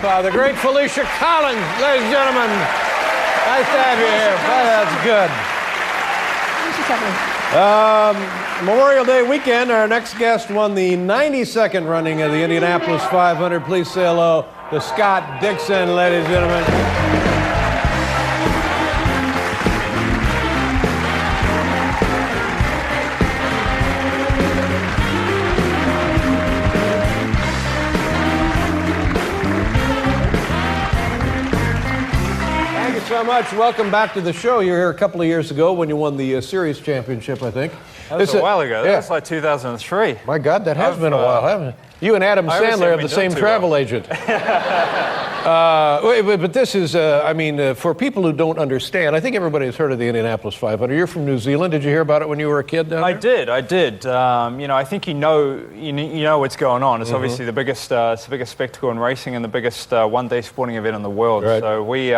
the great Felicia Collins, ladies and gentlemen. Nice to have you here. That's good. Memorial Day weekend, our next guest won the 92nd running of the Indianapolis 500. Please say hello to Scott Dixon, ladies and gentlemen. So much. Welcome back to the show. You were here a couple of years ago when you won the series championship, I think. That was a while ago. That was like 2003. My God, that has been a while, hasn't it? You and Adam Sandler have the same travel agent. But this is, for people who don't understand, I think everybody has heard of the Indianapolis 500. You're from New Zealand. Did you hear about it when you were a kid down there? I did. I think you know what's going on. It's obviously the biggest spectacle in racing and the biggest one-day sporting event in the world. Right. So we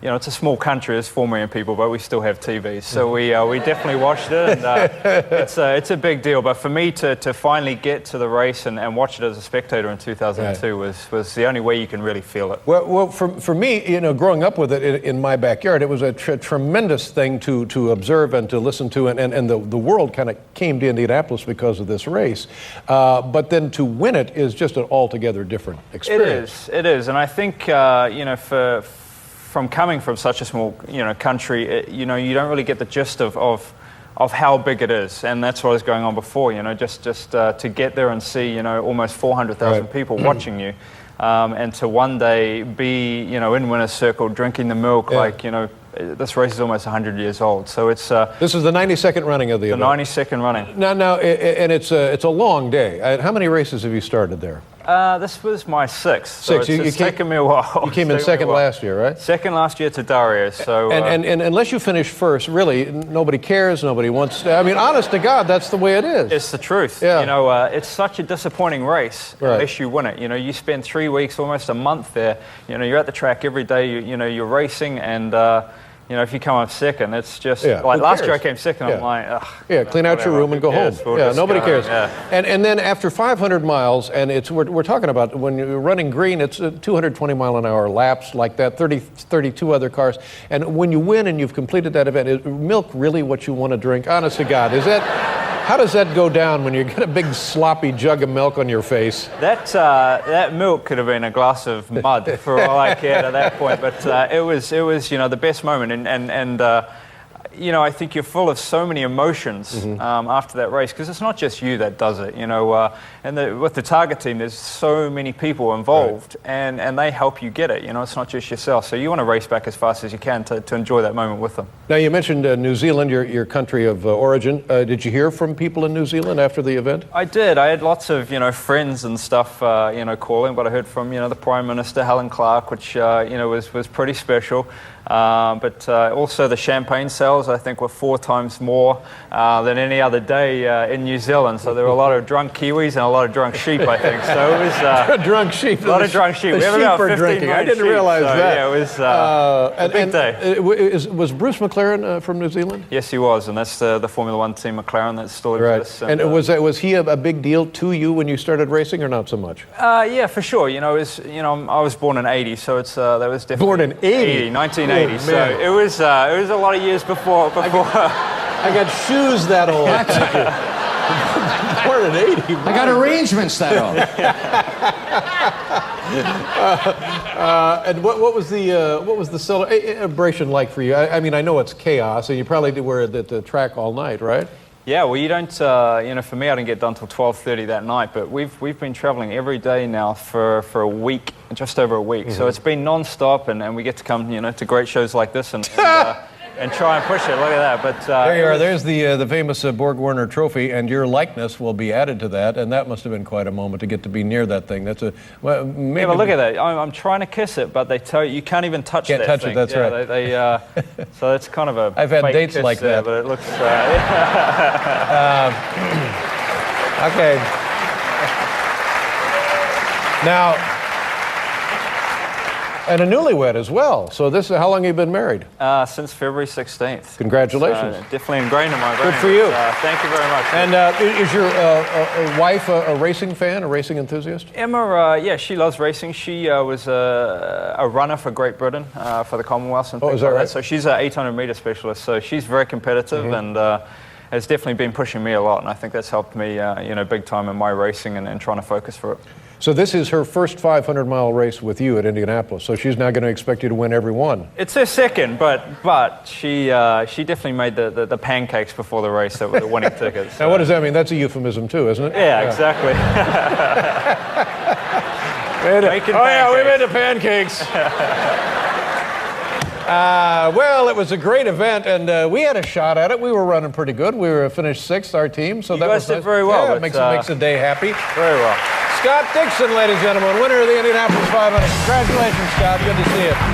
it's a small country, there's 4 million people, but we still have TVs. So we definitely watched it, and it's a big deal. But for me to finally get to the race and watch it as a spectator in 2002 was the only way you can really feel it. Well, for me, growing up with it in my backyard, it was a tremendous thing to observe and to listen to, and the world kind of came to Indianapolis because of this race. But then to win it is just an altogether different experience. It is, and I think from coming from such a small, country, you don't really get the gist of how big it is, and that's what was going on before. Just to get there and see, almost 400,000 people watching you, and to one day be, in winner's circle, drinking the milk, this race is almost 100 years old. So it's this is the 92nd running of the event. 92nd running. Now, and it's a long day. How many races have you started there? This was my sixth. So it's taken me a while. You came in second last year, right? Second last year to Dario. So and unless you finish first, really, nobody cares. Nobody wants to. I mean, honest to God, that's the way it is. It's the truth. Yeah. It's such a disappointing race unless you win it. You spend 3 weeks, almost a month there. You're at the track every day. You're racing, and if you come up second, it's just like last year I came second. I'm like, ugh. Clean out your room and go home. Nobody cares. Yeah. And then after 500 miles, and we're talking about when you're running green, it's 220 mile an hour laps like that, 32 other cars. And when you win and you've completed that event, is milk really what you want to drink? Honest to God, is that? How does that go down when you get a big sloppy jug of milk on your face? That milk could have been a glass of mud for all I cared at that point. But it was the best moment, and I think you're full of so many emotions after that race, because it's not just you that does it. And with the target team, there's so many people involved, and they help you get it. It's not just yourself. So you want to race back as fast as you can to enjoy that moment with them. Now, you mentioned New Zealand, your country of origin. Did you hear from people in New Zealand after the event? I did. I had lots of friends and stuff calling, but I heard from the Prime Minister Helen Clark, which was pretty special. But also the champagne sales, I think, were 4 times more than any other day in New Zealand. So there were a lot of drunk Kiwis and a lot of drunk sheep, I think. So it was drunk sheep. A lot of drunk sheep. The sheep are drinking. I didn't realize that. Yeah, it was a big day. Was Bruce McLaren from New Zealand? Yes, he was, and that's the Formula One team McLaren that still exists. And was he a big deal to you when you started racing, or not so much? Yeah, for sure. I was born in '80, so it's that was definitely born in '80, 1980. So it was a lot of years before. I got shoes that old. Born in '80. I got arrangements that old. And what was the celebration like for you? I mean, I know it's chaos, and you probably were at the track all night, right? Yeah, well, you don't. For me, I didn't get done till 12:30 that night. But we've been traveling every day now for a week, just over a week. So it's been non-stop, and we get to come, to great shows like this and try and push it. Look at that. But there you are. There's the famous Borg Warner Trophy, and your likeness will be added to that. And that must have been quite a moment to get to be near that thing. That's a maybe. Yeah, but look at that. I'm trying to kiss it, but they tell you can't even touch that. Can't touch thing. it. That's right. They so it's kind of a. I've had fake dates kiss like there, that. But it looks. Okay. Now, And a newlywed as well. So this is how long have you been married? Since February 16th. Congratulations. So definitely ingrained in my veins. Good for you. Thank you very much. And is your wife a racing fan, a racing enthusiast? Emma, yeah, she loves racing. She was a runner for Great Britain for the Commonwealth and things is that like right? that. So she's an 800-meter specialist. So she's very competitive and has definitely been pushing me a lot. And I think that's helped me, big time in my racing and trying to focus for it. So this is her first 500-mile race with you at Indianapolis. So she's now going to expect you to win every one. It's her second, but she definitely made the pancakes before the race that were the winning tickets. Now, what does that mean? That's a euphemism too, isn't it? Yeah, exactly. We made the pancakes. Well, it was a great event, and we had a shot at it. We were running pretty good. We were finished sixth, our team. So you that guys was did nice. very well. Yeah, it makes the day happy. Very well. Scott Dixon, ladies and gentlemen, winner of the Indianapolis 500. Congratulations, Scott. Good to see you.